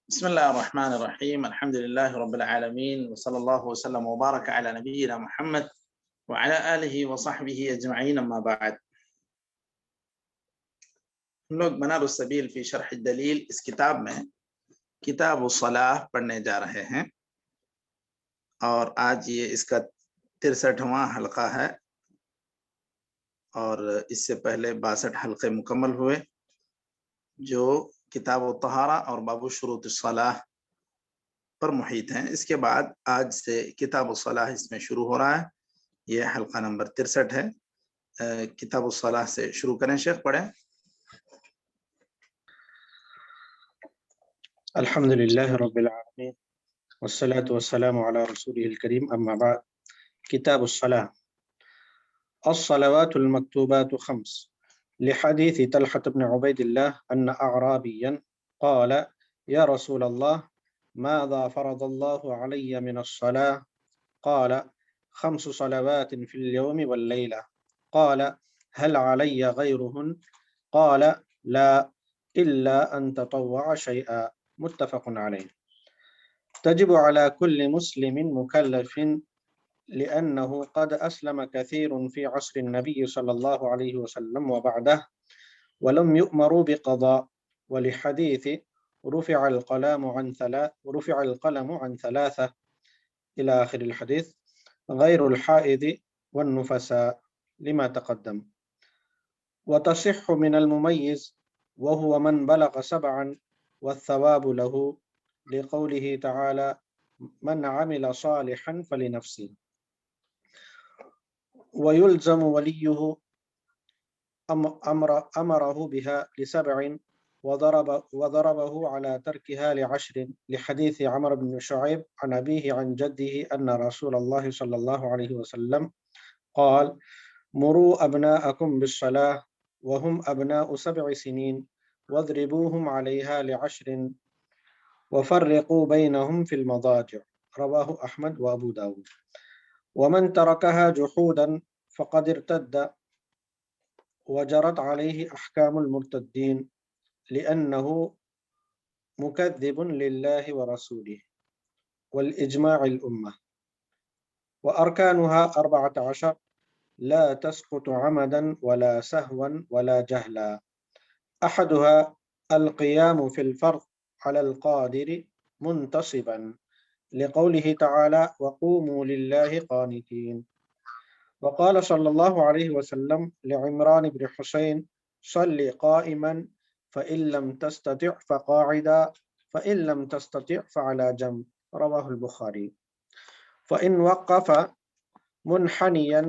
بسم الله الرحمن الرحيم. الحمد لله رب العالمين، وصلى الله وسلم وبارك على نبينا محمد وعلى آله وصحبه أجمعين، أما بعد. ہم لوگ منار السبیل فی شرح الدلیل اس کتاب میں کتاب الصلاح پڑھنے جا رہے ہیں، اور آج یہ اس کا 63واں حلقہ ہے، اور اس سے پہلے 62 حلقے مکمل ہوئے جو کتاب الطہارہ اور باب شروط الصلاح پر محیط ہیں۔ اس کے بعد آج سے کتاب الصلاح اس میں شروع ہو رہا ہے، یہ حلقہ نمبر 63 ہے۔ کتاب الصلاح سے شروع کریں، شیخ پڑھیں۔ الحمد لله رب العالمين والصلاة والسلام على رسوله الكريم، أما بعد. كتاب الصلاة. الصلوات المكتوبات 5، لحديث طلحة بن عبيد الله أن أعرابيا قال: يا رسول الله، ماذا فرض الله علي من الصلاة؟ قال: 5 صلوات في اليوم والليلة. قال: هل علي غيرهن؟ قال: لا، إلا أن تطوع شيئا. متفق عليه. تجب على كل مسلم مكلف، لأنه قد أسلم كثير في عصر النبي صلى الله عليه وسلم وبعده ولم يؤمروا بقضاء، ولحديث رفع القلم عن 3 إلى آخر الحديث، غير الحائض والنفساء، لما تقدم. وتصح من المميز وهو من بلغ 7، والثواب له، لقوله تعالى: من عمل صالحا فلنفسه. ويلزم وليه أمره بها ل7، وضربه على تركها ل10، لحديث عمرو بن شعيب عن أبيه عن جده أن رسول الله صلى الله عليه وسلم قال: مروا أبناءكم بالصلاة وهم أبناء 7 سنين، واضربوهم عليها ل10، وفرقوا بينهم في المضاجع. رواه أحمد وأبو داود. ومن تركها جحودا فقد ارتد، وجرت عليه أحكام المرتدين، لأنه مكذب لله ورسوله والإجماع الأمة. وأركانها 14، لا تسقط عمدا ولا سهوا ولا جهلا. أحدها القيام في الفرض على القادر منتصبا، لقوله تعالى: وقوموا لله قانتين. وقال صلى الله عليه وسلم لعمران بن حسين: صل قائما، فإن لم تستطع فقاعدا، فإن لم تستطع فعلى جنب. رواه البخاري. فإن وقف منحنيا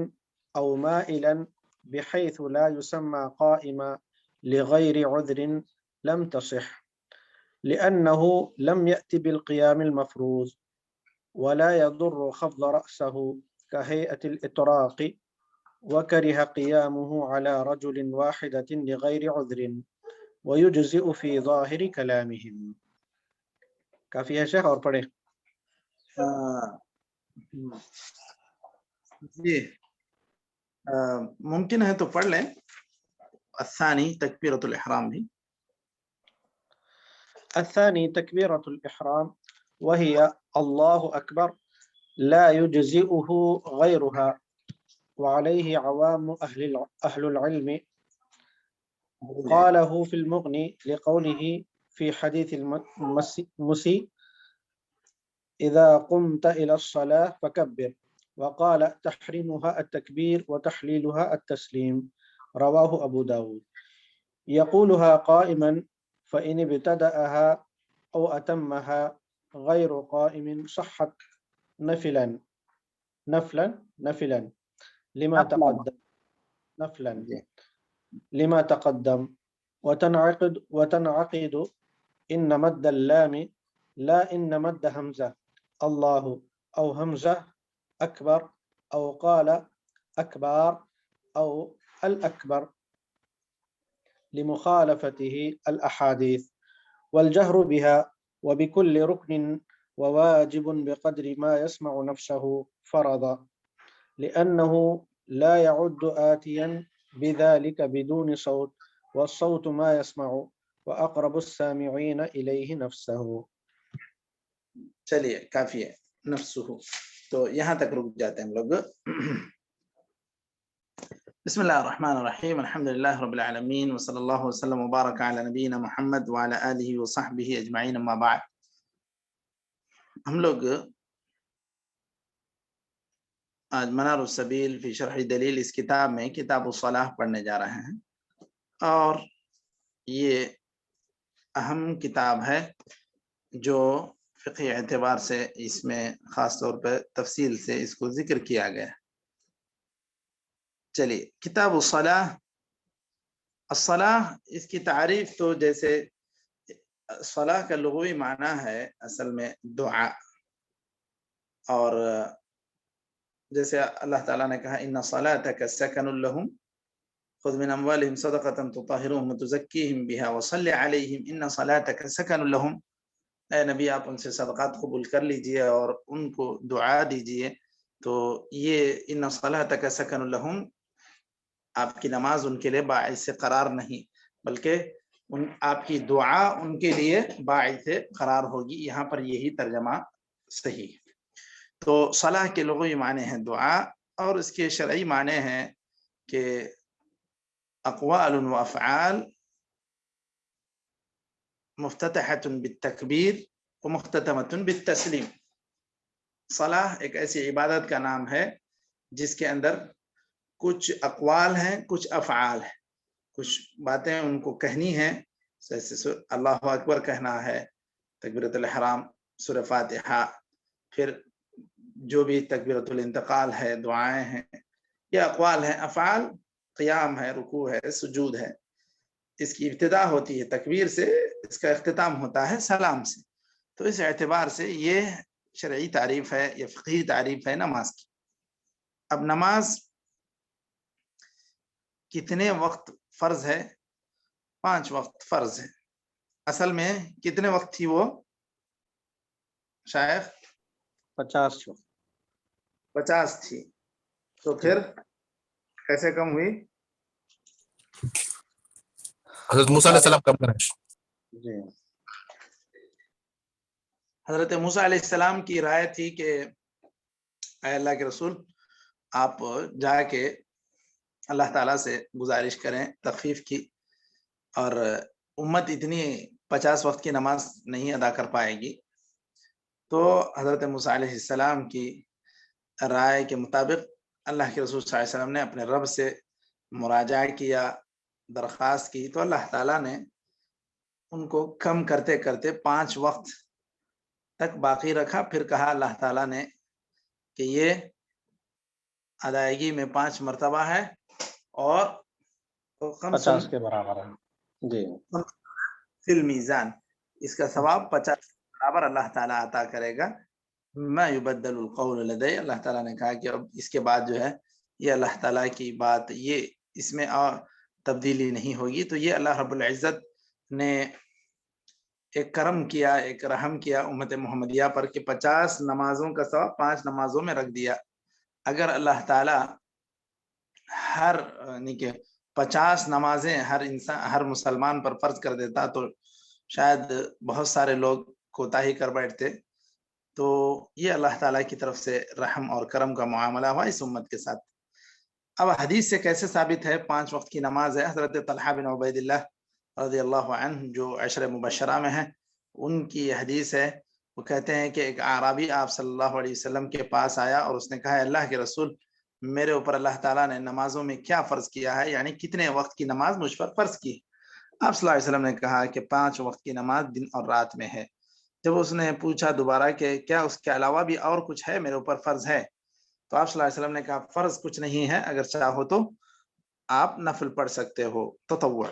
أو مائلا بحيث لا يسمى قائما لغير عذر لم تصح، لأنه لم يأت بالقيام المفروض، ولا يضر خفض رأسه كهيئة الإطراق، وكره قيامه على رجل واحدة لغير عذر، ويجزئ في ظاهر كلامهم. کافی ہے شیخ، اور پڑھیں۔ جی ممکن ہے تو پڑھ لیں۔ الثانی تکبیرۃ الاحرام بھی۔ الثاني تكبيرة الإحرام، وهي الله أكبر، لا يجزئه غيرها، وعليه عوام أهل العلم. قاله في المغني لقوله في حديث المسيء: إذا قمت إلى الصلاة فكبر. وقال: تحريمها التكبير وتحليلها التسليم. رواه أبو داود. يقولها قائما، فإن ابتدأها أو أتمها غير قائم صحت نفلا لما تقدم. وتنعقد إن مد اللام، لا إن مد همزة، الله أو همزة أكبر، أو قال أكبر أو الأكبر، لمخالفته الأحاديث. والجهر بها وبكل ركن وواجب بقدر ما يسمع نفسه فرض، لأنه لا يعد آتيا بذلك بدون صوت، والصوت ما يسمع، وأقرب السامعين إليه نفسه. چلیے کافی ہے نفسہ، تو یہاں تک رک جاتے ہیں ہم لوگ. بسم اللہ الرحمن الرحیم، الحمد للہ رب العالمین، وصلی اللہ وسلم وبارک علی نبینا محمد وعلی آلہ وصحبہ اجمعین، اما بعد. ہم لوگ آج منار السبیل فی شرح دلیل اس کتاب میں کتاب الصلاح پڑھنے جا رہے ہیں، اور یہ اہم کتاب ہے جو فقہی اعتبار سے اس میں خاص طور پہ تفصیل سے اس کو ذکر کیا گیا ہے. چلیے کتاب الصلاح. الصلاح اس کی تعریف تو جیسے صلاح کا لغوی معنی ہے اصل میں دعا، اور جیسے اللہ تعالیٰ نے کہا ان صلاتک سکن لہم خذ من اموالہم صدقۃ تطہرہم وتزکیہم بہا وصل علیہم ان صلاتک سکن لہم. اے نبی آپ ان سے صدقات قبول کر لیجئے اور ان کو دعا دیجئے. تو یہ ان صلاتک سکن لہم، آپ کی نماز ان کے لیے باعث قرار نہیں، بلکہ آپ کی دعا ان کے لیے باعث قرار ہوگی. یہاں پر یہی ترجمہ صحیح ہے. تو صلاح کے لغوی معنی ہیں دعا، اور اس کے شرعی معنی ہیں کہ اقوال و افعال مفتتحۃ بالتکبیر و مختتمۃ بالتسلیم. صلاح ایک ایسی عبادت کا نام ہے جس کے اندر کچھ اقوال ہیں، کچھ افعال ہیں، کچھ باتیں ان کو کہنی ہیں، جیسے اللہ اکبر کہنا ہے، تکبیرۃ الاحرام، سورہ فاتحہ، پھر جو بھی تکبیرۃ الانتقال ہے، دعائیں ہیں، یہ اقوال ہیں. افعال قیام ہے، رکوع ہے، سجود ہے. اس کی ابتدا ہوتی ہے تکبیر سے، اس کا اختتام ہوتا ہے سلام سے. تو اس اعتبار سے یہ شرعی تعریف ہے، یہ فقہی تعریف ہے نماز کی. اب نماز کتنے وقت فرض ہے؟ 5 وقت فرض ہے. اصل میں کتنے وقت تھی وہ شیخ؟ 50 وقت. 50 تھی. تو پھر کیسے کم ہوئی؟ حضرت موسیٰ علیہ السلام کم کریں. جی حضرت موسیٰ علیہ السلام کی رائے تھی کہ اے اللہ کے رسول، آپ جا کے اللہ تعالیٰ سے گزارش کریں تخفیف کی، اور امت اتنی 50 وقت کی نماز نہیں ادا کر پائے گی. تو حضرت موسیٰ علیہ السلام کی رائے کے مطابق اللہ کے رسول صلی اللہ علیہ وسلم نے اپنے رب سے مراجعہ کیا، درخواست کی. تو اللہ تعالیٰ نے ان کو کم کرتے کرتے 5 وقت تک باقی رکھا. پھر کہا اللہ تعالیٰ نے کہ یہ ادائیگی میں 5 مرتبہ ہے اور 50 کے برابر ہے. جی فی المیزان، اس کا ثواب 50 کے برابر اللہ تعالیٰ عطا کرے گا. ما یبدل القول لدی، اللہ تعالیٰ نے کہا کہ اب اس کے بعد جو ہے یہ اللہ تعالیٰ کی بات، یہ اس میں اور تبدیلی نہیں ہوگی. تو یہ اللہ رب العزت نے ایک کرم کیا، ایک رحم کیا امت محمدیہ پر کہ 50 نمازوں کا ثواب 5 نمازوں میں رکھ دیا. اگر اللہ تعالیٰ ہر یعنی کہ 50 نمازیں ہر انسان، ہر مسلمان پر فرض کر دیتا تو شاید بہت سارے لوگ کوتاہی کر بیٹھتے. تو یہ اللہ تعالیٰ کی طرف سے رحم اور کرم کا معاملہ ہوا اس امت کے ساتھ. اب حدیث سے کیسے ثابت ہے 5 وقت کی نماز ہے؟ حضرت طلحہ بن عبید اللہ رضی اللہ عنہ جو عشر مبشرہ میں ہیں، ان کی حدیث ہے. وہ کہتے ہیں کہ ایک اعرابی آپ صلی اللہ علیہ وسلم کے پاس آیا اور اس نے کہا اللہ کے رسول، میرے اوپر اللہ تعالیٰ نے نمازوں میں کیا فرض کیا ہے، یعنی کتنے وقت کی نماز مجھ پر فرض کی؟ آپ صلی اللہ علیہ وسلم نے کہا کہ 5 وقت کی نماز دن اور رات میں ہے. جب اس نے پوچھا دوبارہ کہ کیا اس کے علاوہ بھی اور کچھ ہے میرے اوپر فرض ہے، تو آپ صلی اللہ علیہ وسلم نے کہا فرض کچھ نہیں ہے، اگر چاہو تو آپ نفل پڑھ سکتے ہو، تطوع.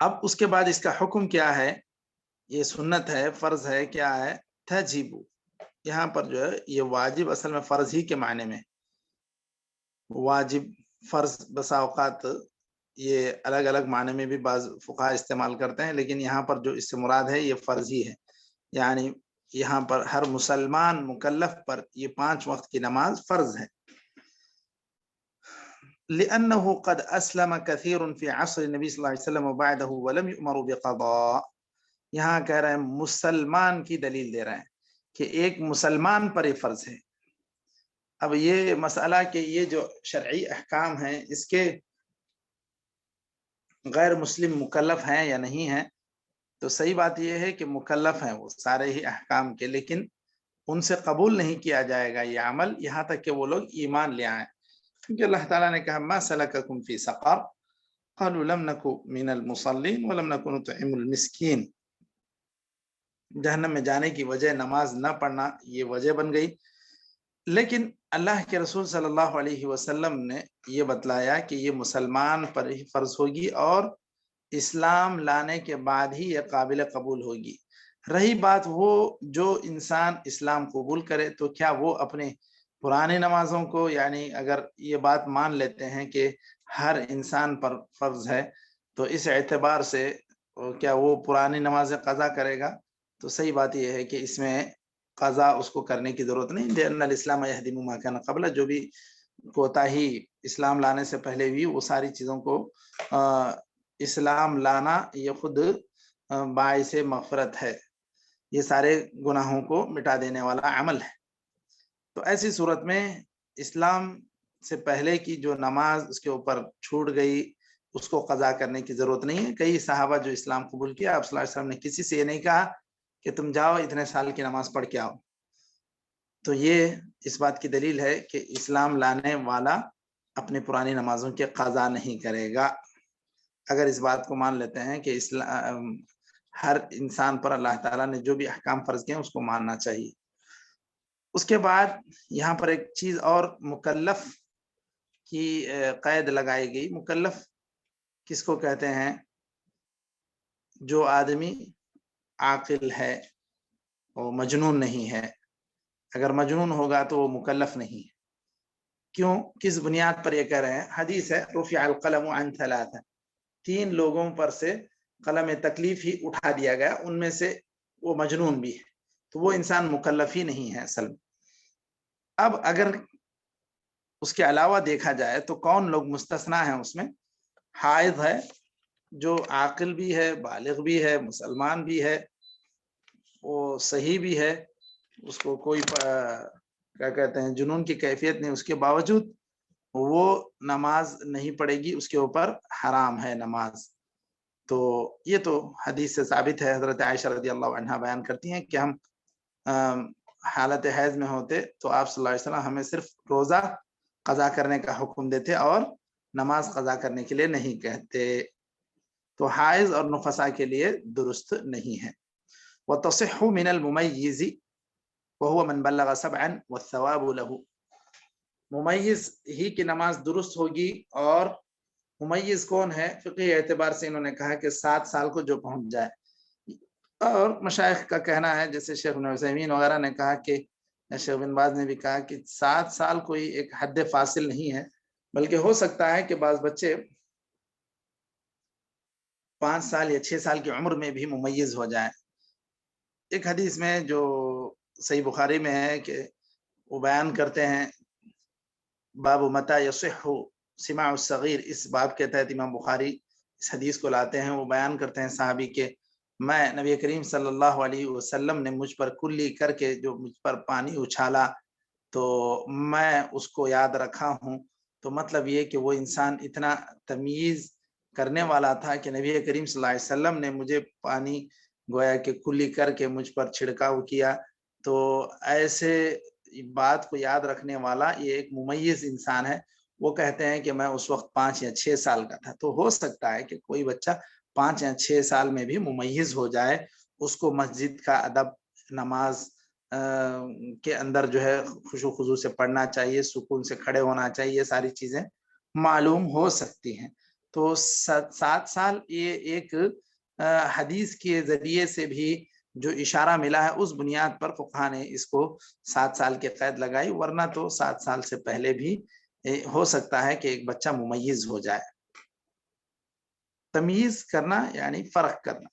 اب اس کے بعد اس کا حکم کیا ہے؟ یہ سنت ہے، فرض ہے، کیا ہے؟ تجب. یہاں پر جو ہے یہ واجب اصل میں فرض ہی کے معنی میں، واجب فرض بسا اوقات یہ الگ الگ معنی میں بھی بعض فقہاء استعمال کرتے ہیں، لیکن یہاں پر جو اس سے مراد ہے یہ فرض ہی ہے. یعنی یہاں پر ہر مسلمان مکلف پر یہ 5 وقت کی نماز فرض ہے. لأنه قد أسلم كثير في عصر النبي صلى الله عليه وسلم وبعده ولم يؤمروا بقضاء. یہاں کہہ رہے ہیں مسلمان کی دلیل دے رہے ہیں کہ ایک مسلمان پر یہ فرض ہے۔ اب یہ مسئلہ کہ یہ جو شرعی احکام ہیں اس کے غیر مسلم مکلف ہیں یا نہیں ہیں، تو صحیح بات یہ ہے کہ مکلف ہیں وہ سارے ہی احکام کے، لیکن ان سے قبول نہیں کیا جائے گا یہ عمل یہاں تک کہ وہ لوگ ایمان لے آئیں، کیونکہ اللہ تعالیٰ نے کہا ما سلککم فی سقر قالوا لم نکن من المصلین ولم نکن نطعم المسکین۔ جہنم میں جانے کی وجہ نماز نہ پڑھنا یہ وجہ بن گئی، لیکن اللہ کے رسول صلی اللہ علیہ وسلم نے یہ بتلایا کہ یہ مسلمان پر ہی فرض ہوگی اور اسلام لانے کے بعد ہی یہ قابل قبول ہوگی۔ رہی بات وہ جو انسان اسلام قبول کرے تو کیا وہ اپنے پرانی نمازوں کو، یعنی اگر یہ بات مان لیتے ہیں کہ ہر انسان پر فرض ہے تو اس اعتبار سے کیا وہ پرانی نمازیں قضا کرے گا؟ تو صحیح بات یہ ہے کہ اس میں قضا اس کو کرنے کی ضرورت نہیں، لأن الاسلام یہدم ما کان قبل، جو بھی کوتاہی اسلام لانے سے پہلے بھی وہ ساری چیزوں کو اسلام لانا یہ خود باعث مغفرت ہے، یہ سارے گناہوں کو مٹا دینے والا عمل ہے۔ تو ایسی صورت میں اسلام سے پہلے کی جو نماز اس کے اوپر چھوٹ گئی اس کو قضا کرنے کی ضرورت نہیں ہے۔ کئی صحابہ جو اسلام قبول کیا، آپ صلی اللہ علیہ وسلم نے کسی سے یہ نہیں کہا کہ تم جاؤ اتنے سال کی نماز پڑھ کے آؤ۔ تو یہ اس بات کی دلیل ہے کہ اسلام لانے والا اپنی پرانی نمازوں کے قضا نہیں کرے گا۔ اگر اس بات کو مان لیتے ہیں کہ ہر انسان پر اللہ تعالیٰ نے جو بھی احکام فرض کیے ہیں اس کو ماننا چاہیے۔ اس کے بعد یہاں پر ایک چیز اور مکلف کی قید لگائی گئی۔ مکلف کس کو کہتے ہیں؟ جو آدمی عاقل ہے، وہ مجنون نہیں ہے۔ اگر مجنون ہوگا تو وہ مکلف نہیں ہے۔ کیوں؟ کس بنیاد پر یہ کہہ رہے ہیں؟ حدیث ہے رفع القلم عن ثلاثہ، 3 لوگوں پر سے قلم تکلیف ہی اٹھا دیا گیا، ان میں سے وہ مجنون بھی ہے، تو وہ انسان مکلف ہی نہیں ہے اصل میں۔ اب اگر اس کے علاوہ دیکھا جائے تو کون لوگ مستثنا ہیں اس میں؟ حائض ہے، جو عاقل بھی ہے، بالغ بھی ہے، مسلمان بھی ہے، وہ صحیح بھی ہے، اس کو کوئی کیا کہتے ہیں جنون کی کیفیت نہیں، اس کے باوجود وہ نماز نہیں پڑھے گی، اس کے اوپر حرام ہے نماز۔ تو یہ تو حدیث سے ثابت ہے۔ حضرت عائشہ رضی اللہ عنہا بیان کرتی ہیں کہ ہم حالت حیض میں ہوتے تو آپ صلی اللہ علیہ وسلم ہمیں صرف روزہ قضا کرنے کا حکم دیتے اور نماز قضا کرنے کے لیے نہیں کہتے۔ تو حائض اور نفسا کے لیے درست نہیں ہے۔ وَتَصِحُّ مِنَ الْمُمَيِّزِ وَهُوَ مَنْ بَلَّغَ سَبْعًا وَالثَّوَابُ لَهُ۔ ممیز ہی کی نماز درست ہوگی، اور ممیز کون ہے؟ فقہی اعتبار سے انہوں نے کہا کہ 7 سال کو جو پہنچ جائے، اور مشائخ کا کہنا ہے جیسے شیخ ابن عثیمین وغیرہ نے کہا کہ شیخ بن باز نے بھی کہا کہ 7 سال کوئی ایک حد فاصل نہیں ہے، بلکہ ہو سکتا ہے کہ بعض بچے 5 سال یا 6 سال کی عمر میں بھی ممیز ہو جائیں۔ ایک حدیث میں جو صحیح بخاری میں ہے کہ وہ بیان کرتے ہیں باب متى يصح سماع الصغیر، اس باب کے تحت امام بخاری اس حدیث کو لاتے ہیں۔ وہ بیان کرتے ہیں صحابی کے میں نبی کریم صلی اللہ علیہ وسلم نے مجھ پر کلی کر کے جو مجھ پر پانی اچھالا تو میں اس کو یاد رکھا ہوں۔ تو مطلب یہ کہ وہ انسان اتنا تمیز کرنے والا تھا کہ نبی کریم صلی اللہ علیہ وسلم نے مجھے پانی گویا کہ کلی کر کے مجھ پر چھڑکاؤ کیا۔ تو ایسے بات کو یاد رکھنے والا یہ ایک ممیز انسان ہے۔ وہ کہتے ہیں کہ میں اس وقت 5 یا 6 سال کا تھا۔ تو ہو سکتا ہے کہ کوئی بچہ 5 یا 6 سال میں بھی ممیز ہو جائے، اس کو مسجد کا ادب، نماز کے اندر جو ہے خشوع خضوع سے پڑھنا چاہیے، سکون سے کھڑے ہونا چاہیے، یہ ساری چیزیں معلوم ہو سکتی ہیں۔ تو 7 سال یہ ایک حدیث کے ذریعے سے بھی جو اشارہ ملا ہے اس بنیاد پر فقہا نے اس کو 7 سال کے قید لگائی، ورنہ تو 7 سال سے پہلے بھی ہو سکتا ہے کہ ایک بچہ ممیز ہو جائے۔ تمیز کرنا یعنی فرق کرنا۔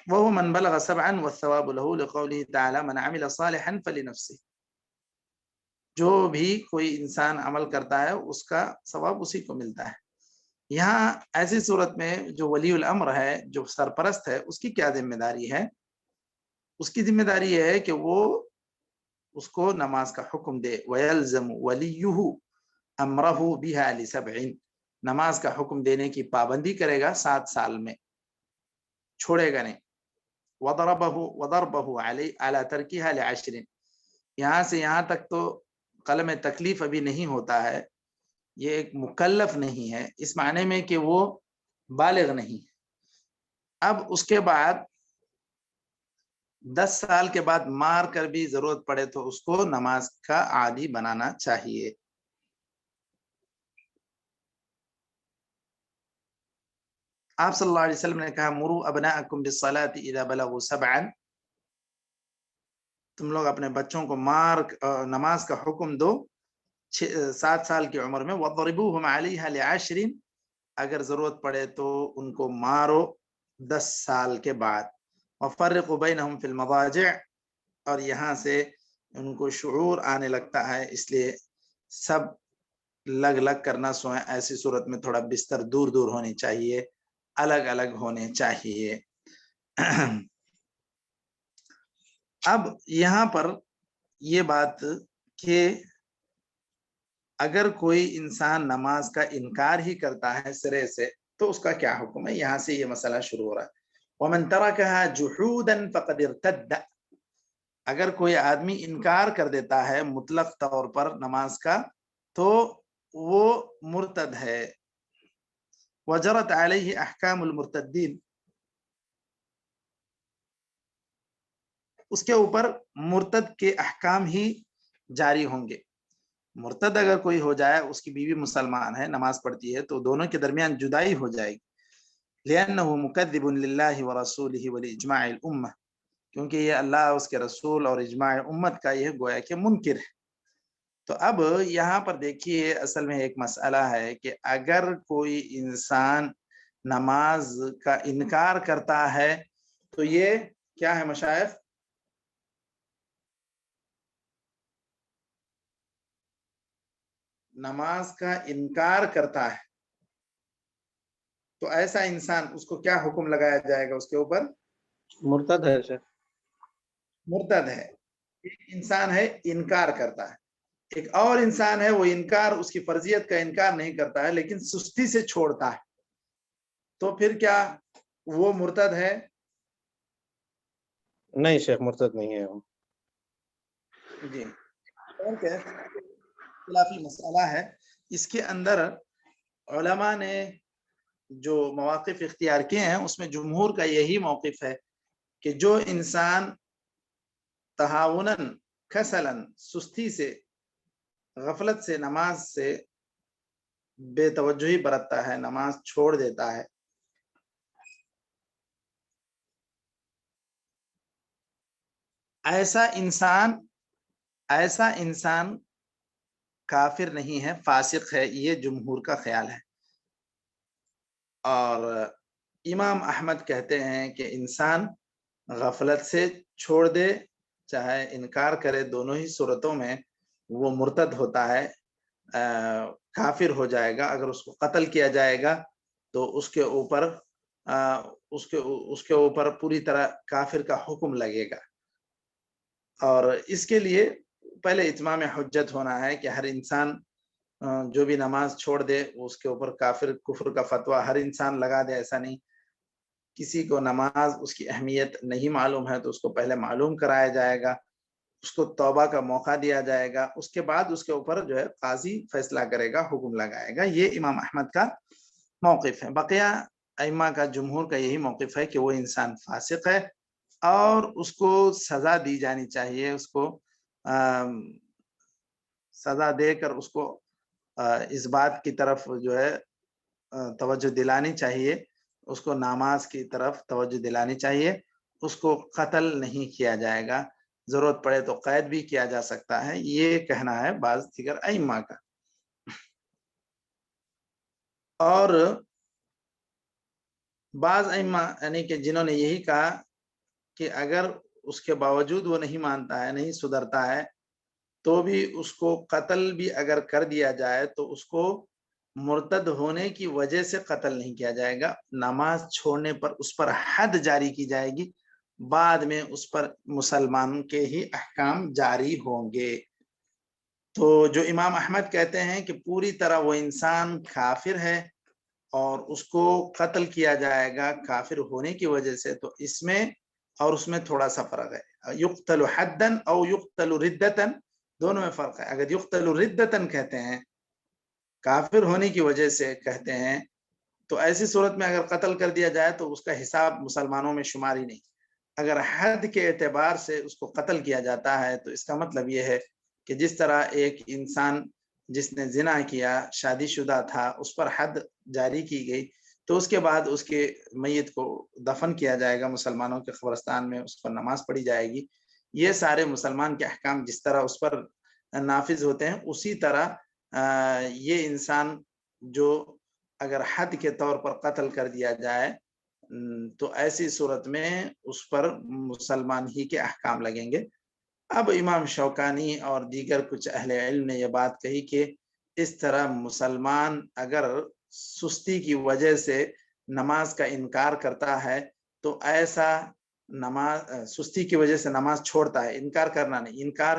وَهُوَ مَنْ بَلَغَ سَبْعًا وَالثَّوَابُ لَهُ لِقَوْلِهِ تَعَالَى مَنْ عَمِلَ صَالِحًا فَلِنَفْسِهِ۔ جو بھی کوئی انسان عمل کرتا ہے اس کا ثواب اسی کو ملتا ہے۔ یہاں ایسی صورت میں جو ولی الامر ہے، جو سرپرست ہے، اس کی کیا ذمہ داری ہے؟ اس کی ذمہ داری یہ ہے کہ وہ اس کو نماز کا حکم دے. وَيَلْزَمُ وَلِيُّهُ أَمْرَهُ بِهَا لِسَبْعٍ، نماز کا حکم دینے کی پابندی کرے گا 7 سال میں، چھوڑے گا نہیں. وَضَرْبَهُ عَلَى تَرْكِهَا لِعَشْرٍ، یہاں سے یہاں تک تو قلم تکلیف ابھی نہیں ہوتا ہے، یہ ایک مکلف نہیں ہے اس معنی میں کہ وہ بالغ نہیں. اب اس کے بعد 10 سال کے بعد مار کر بھی ضرورت پڑے تو اس کو نماز کا عادی بنانا چاہیے. آپ صلی اللہ علیہ وسلم نے کہا مرو ابناءکم بالصلاۃ اذا بلغوا 7، تم لوگ اپنے بچوں کو نماز کا حکم دو 7 سال کی عمر میں. وضربوہم علیہا ل10، اگر ضرورت پڑے تو ان کو مارو 10 سال کے بعد. وفرقوا بینہم فی المضاجع، اور یہاں سے ان کو شعور آنے لگتا ہے، اس لیے سب لگ لگ کرنا سوئیں. ایسی صورت میں تھوڑا بستر دور دور ہونی چاہیے، الگ الگ ہونے چاہیے. اب یہاں پر یہ بات کہ اگر کوئی انسان نماز کا انکار ہی کرتا ہے سرے سے تو اس کا کیا حکم ہے، یہاں سے یہ مسئلہ شروع ہو رہا ہے. وَمَن تَرَكَهَا جُحُودًا فَقَدْ ارْتَدَّ، اگر کوئی آدمی انکار کر دیتا ہے مطلق طور پر نماز کا تو وہ مرتد ہے. وجرت علیہ احکام المرتدین، اس کے اوپر مرتد کے احکام ہی جاری ہوں گے. مرتد اگر کوئی ہو جائے، اس کی بیوی مسلمان ہے، نماز پڑھتی ہے، تو دونوں کے درمیان جدائی ہو جائے گی. لِأَنَّهُ مُكَذِّبٌ لِلَّهِ وَرَسُولِهِ وَلِإِجْمَاعِ الْأُمَّةِ، کیونکہ یہ اللہ، اس کے رسول اور اجماع امت کا یہ گویا کہ منکر ہے. تو اب یہاں پر دیکھیے اصل میں ایک مسئلہ ہے کہ اگر کوئی انسان نماز کا انکار کرتا ہے تو یہ کیا ہے مشائخ؟ نماز کا انکار کرتا ہے تو ایسا انسان، اس کو کیا حکم لگایا جائے گا اس کے اوپر؟ مرتد ہے سر. مرتد ہے. ایک انسان ہے انکار کرتا ہے، ایک اور انسان ہے وہ انکار، اس کی فرضیت کا انکار نہیں کرتا ہے لیکن سستی سے چھوڑتا ہے، تو پھر کیا وہ مرتد ہے؟ نہیں شیخ، مرتد نہیں ہے وہ. جی، خلافی مسئلہ ہے. اس کے اندر علماء نے جو مواقف اختیار کیے ہیں اس میں جمہور کا یہی موقف ہے کہ جو انسان تہاوناً کسلاً سستی سے، غفلت سے نماز سے بے توجہی برتتا ہے، نماز چھوڑ دیتا ہے، ایسا انسان کافر نہیں ہے، فاسق ہے. یہ جمہور کا خیال ہے. اور امام احمد کہتے ہیں کہ انسان غفلت سے چھوڑ دے چاہے انکار کرے، دونوں ہی صورتوں میں وہ مرتد ہوتا ہے، کافر ہو جائے گا. اگر اس کو قتل کیا جائے گا تو اس کے اوپر پوری طرح کافر کا حکم لگے گا. اور اس کے لیے پہلے اتمام حجت ہونا ہے کہ ہر انسان جو بھی نماز چھوڑ دے اس کے اوپر کفر کا فتویٰ ہر انسان لگا دے، ایسا نہیں. کسی کو نماز اس کی اہمیت نہیں معلوم ہے تو اس کو پہلے معلوم کرایا جائے گا، اس کو توبہ کا موقع دیا جائے گا، اس کے بعد اس کے اوپر جو ہے قاضی فیصلہ کرے گا، حکم لگائے گا. یہ امام احمد کا موقف ہے. بقیہ ائمہ کا، جمہور کا یہی موقف ہے کہ وہ انسان فاسق ہے اور اس کو سزا دی جانی چاہیے، اس کو سزا دے کر اس کو اس بات کی طرف جو ہے توجہ دلانی چاہیے، اس کو نماز کی طرف توجہ دلانی چاہیے. اس کو قتل نہیں کیا جائے گا، ضرورت پڑے تو قید بھی کیا جا سکتا ہے. یہ کہنا ہے بعض دیگر ائمہ کا. اور بعض ائمہ یعنی کہ جنہوں نے یہی کہا کہ اگر اس کے باوجود وہ نہیں مانتا ہے، نہیں سدھرتا ہے، تو بھی اس کو قتل بھی اگر کر دیا جائے تو اس کو مرتد ہونے کی وجہ سے قتل نہیں کیا جائے گا، نماز چھوڑنے پر اس پر حد جاری کی جائے گی، بعد میں اس پر مسلمان کے ہی احکام جاری ہوں گے۔ تو جو امام احمد کہتے ہیں کہ پوری طرح وہ انسان کافر ہے اور اس کو قتل کیا جائے گا کافر ہونے کی وجہ سے، تو اس میں اور اس میں تھوڑا سا فرق ہے، یقتل حدا او یقتل ردتا، دونوں میں فرق ہے۔ اگر یقتل ردتا کہتے ہیں، کافر ہونے کی وجہ سے کہتے ہیں، تو ایسی صورت میں اگر قتل کر دیا جائے تو اس کا حساب مسلمانوں میں شماری نہیں۔ اگر حد کے اعتبار سے اس کو قتل کیا جاتا ہے تو اس کا مطلب یہ ہے کہ جس طرح ایک انسان جس نے زنا کیا، شادی شدہ تھا، اس پر حد جاری کی گئی، تو اس کے بعد اس کے میت کو دفن کیا جائے گا مسلمانوں کے قبرستان میں، اس پر نماز پڑھی جائے گی۔ یہ سارے مسلمان کے احکام جس طرح اس پر نافذ ہوتے ہیں، اسی طرح یہ انسان جو اگر حد کے طور پر قتل کر دیا جائے تو ایسی صورت میں اس پر مسلمان ہی کے احکام لگیں گے۔ اب امام شوکانی اور دیگر کچھ اہل علم نے یہ بات کہی کہ اس طرح مسلمان اگر سستی کی وجہ سے نماز کا انکار کرتا ہے تو ایسا نماز سستی کی وجہ سے نماز چھوڑتا ہے، انکار کرنا نہیں، انکار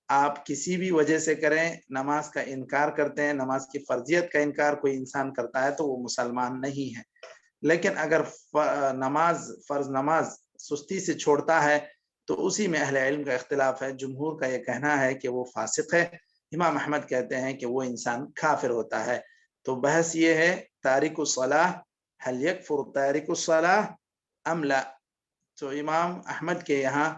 آپ کسی بھی وجہ سے کریں، نماز کا انکار کرتے ہیں، نماز کی فرضیت کا انکار کوئی انسان کرتا ہے تو وہ مسلمان نہیں ہے۔ لیکن اگر فرض نماز سستی سے چھوڑتا ہے تو اسی میں اہل علم کا اختلاف ہے۔ جمہور کا یہ کہنا ہے کہ وہ فاسق ہے، امام احمد کہتے ہیں کہ وہ انسان کافر ہوتا ہے۔ تو بحث یہ ہے تارک الصلاح هل یکفر تارک الصلاح ام لا؟ تو امام احمد کے یہاں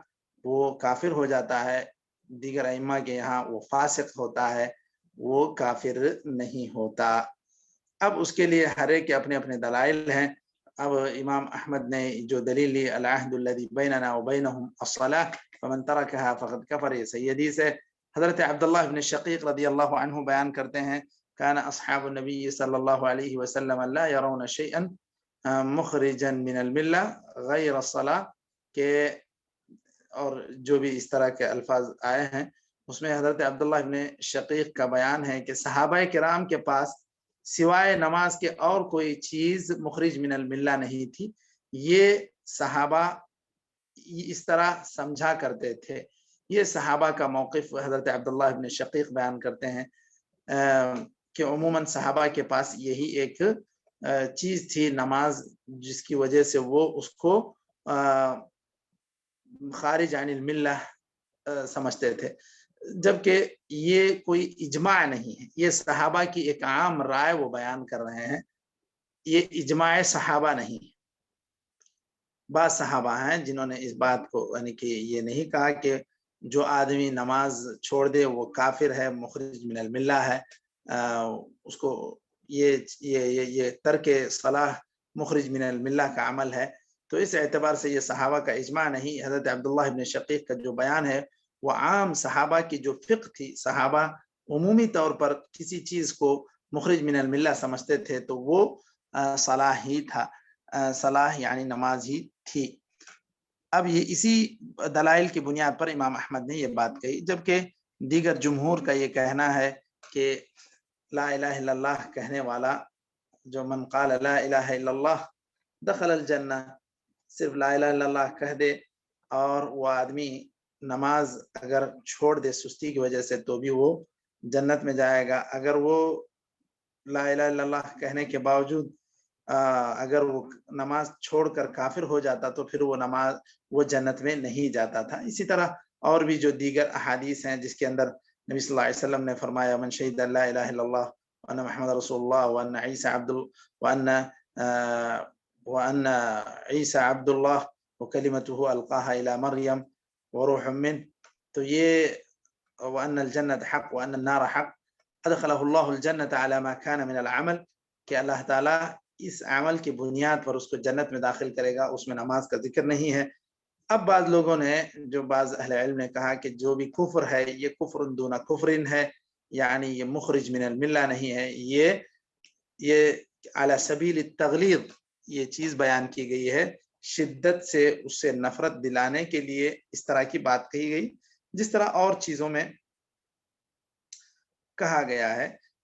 وہ کافر ہو جاتا ہے، دیگر ائمہ کے یہاں وہ فاسق ہوتا ہے، وہ کافر نہیں ہوتا۔ اب اس کے لیے ہر ایک کے اپنے اپنے دلائل ہیں۔ اب امام احمد نے جو دلیل لی العہد الذی بیننا وبینہم الصلاۃ فمن ترکها فقد کفر، یہ صحیح حدیث ہے۔ حضرت عبداللہ بن شقیق رضی اللہ عنہ بیان کرتے ہیں کان اصحاب النبی صلی اللہ علیہ وسلم لا يرون شیئا مخرجا من الملہ غیر الصلاۃ، کہ اور جو بھی اس طرح کے الفاظ آئے ہیں اس میں حضرت عبداللہ بن شقیق کا بیان ہے کہ صحابہ کرام کے پاس سوائے نماز کے اور کوئی چیز مخرج من الملہ نہیں تھی۔ یہ صحابہ اس طرح سمجھا کرتے تھے۔ یہ صحابہ کا موقف حضرت عبداللہ بن شقیق بیان کرتے ہیں کہ عموماً صحابہ کے پاس یہی ایک چیز تھی نماز، جس کی وجہ سے وہ اس کو خارج عن الملہ سمجھتے تھے، جبکہ یہ کوئی اجماع نہیں ہے، یہ صحابہ کی ایک عام رائے وہ بیان کر رہے ہیں، یہ اجماع صحابہ نہیں۔ بعض صحابہ ہیں جنہوں نے اس بات کو یعنی کہ یہ نہیں کہا کہ جو آدمی نماز چھوڑ دے وہ کافر ہے، مخرج من الملہ ہے، اس کو یہ ترک صلاح مخرج من الملہ کا عمل ہے۔ تو اس اعتبار سے یہ صحابہ کا اجماع نہیں۔ حضرت عبداللہ بن شقیق کا جو بیان ہے وہ عام صحابہ کی جو فقہ تھی، صحابہ عمومی طور پر کسی چیز کو مخرج من الملہ سمجھتے تھے تو وہ صلاح ہی تھا، صلاح یعنی نماز ہی تھی۔ اب یہ اسی دلائل کی بنیاد پر امام احمد نے یہ بات کہی، جبکہ دیگر جمہور کا یہ کہنا ہے کہ لا الہ الا اللہ کہنے والا جو من قال لا الہ الا اللہ دخل الجنہ، صرف لا الہ الا اللہ کہہ دے اور وہ آدمی نماز اگر چھوڑ دے سستی کی وجہ سے تو بھی وہ جنت میں جائے گا۔ اگر وہ لا الہ الا اللہ کہنے کے باوجود اگر وہ نماز چھوڑ کر کافر ہو جاتا تو پھر وہ جنت میں نہیں جاتا تھا۔ اسی طرح اور بھی جو دیگر احادیث ہیں جس کے اندر نبی صلی اللہ علیہ وسلم نے فرمایا من شہد لا الہ الا اللہ وان محمد رسول اللہ وان عیسی عبد اللہ وکلمته القاها الى مریم وروح منه، تو یہ وان الجنت حق وان النار حق ادخلہ اللہ الجنت على ما كان من العمل، کہ اللہ تعالیٰ اس عمل کی بنیاد پر اس کو جنت میں داخل کرے گا، اس میں نماز کا ذکر نہیں ہے۔ اب بعض لوگوں نے جو بعض اہل علم نے کہا کہ جو بھی کفر ہے یہ کفر دون کفر ہے، یعنی یہ مخرج من الملہ نہیں ہے، یہ علی سبیل التغلیظ یہ چیز بیان کی گئی ہے، شدت سے اس سے نفرت دلانے کے لیے اس طرح کی بات کہی گئی، جس طرح اور چیزوں میں کہا گیا ہے۔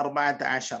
14,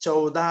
14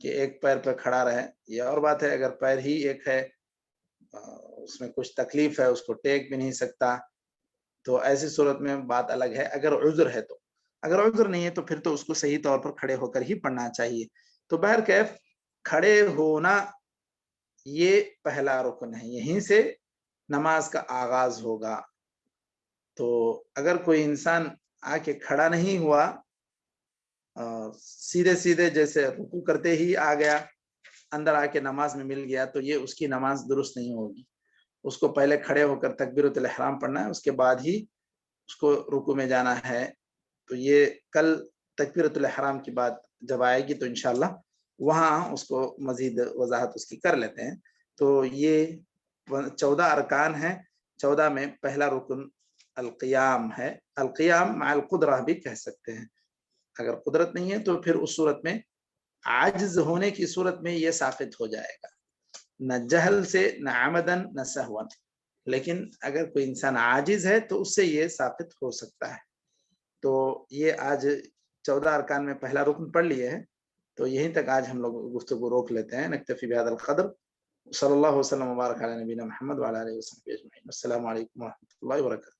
کہ ایک پیر پہ کھڑا رہے. یہ اور بات ہے اگر پیر ہی ایک ہے اس میں کچھ تکلیف ہے اس کو ٹیک بھی نہیں سکتا تو ایسی صورت میں بات الگ ہے اگر عذر ہے تو. اگر عذر نہیں ہے تو پھر تو اس کو صحیح طور پر کھڑے ہو کر ہی پڑھنا چاہیے. تو بہرکیف کھڑے ہونا یہ پہلا رکن ہے, یہیں سے نماز کا آغاز ہوگا. تو اگر کوئی انسان آ کے کھڑا نہیں ہوا سیدھے سیدھے جیسے رکوع کرتے ہی آ گیا اندر آ کے نماز میں مل گیا تو یہ اس کی نماز درست نہیں ہوگی. اس کو پہلے کھڑے ہو کر تکبیرۃ الاحرام پڑھنا ہے, اس کے بعد ہی اس کو رکوع میں جانا ہے. تو یہ کل تکبیرۃ الاحرام کی بات جب آئے گی تو انشاءاللہ وہاں اس کو مزید وضاحت اس کی کر لیتے ہیں. تو یہ 14 ارکان ہیں. 14 میں پہلا رکن القیام ہے. القیام مع القدرہ بھی کہہ سکتے ہیں. اگر قدرت نہیں ہے تو پھر اس صورت میں عاجز ہونے کی صورت میں یہ ساقط ہو جائے گا, نہ جہل سے نہ عمدن نہ سہون. لیکن اگر کوئی انسان عاجز ہے تو اس سے یہ ساقط ہو سکتا ہے. تو یہ آج 14 ارکان میں پہلا رکن پڑھ لیے ہے تو یہیں تک آج ہم لوگ گفتگو روک لیتے ہیں. نکتفی بہذا القدر. صلی اللہ وسلم وبارک علی نبینا محمد وعلی آلہ وصحبہ اجمعین. السلام علیکم ورحمۃ اللہ وبرکاتہ.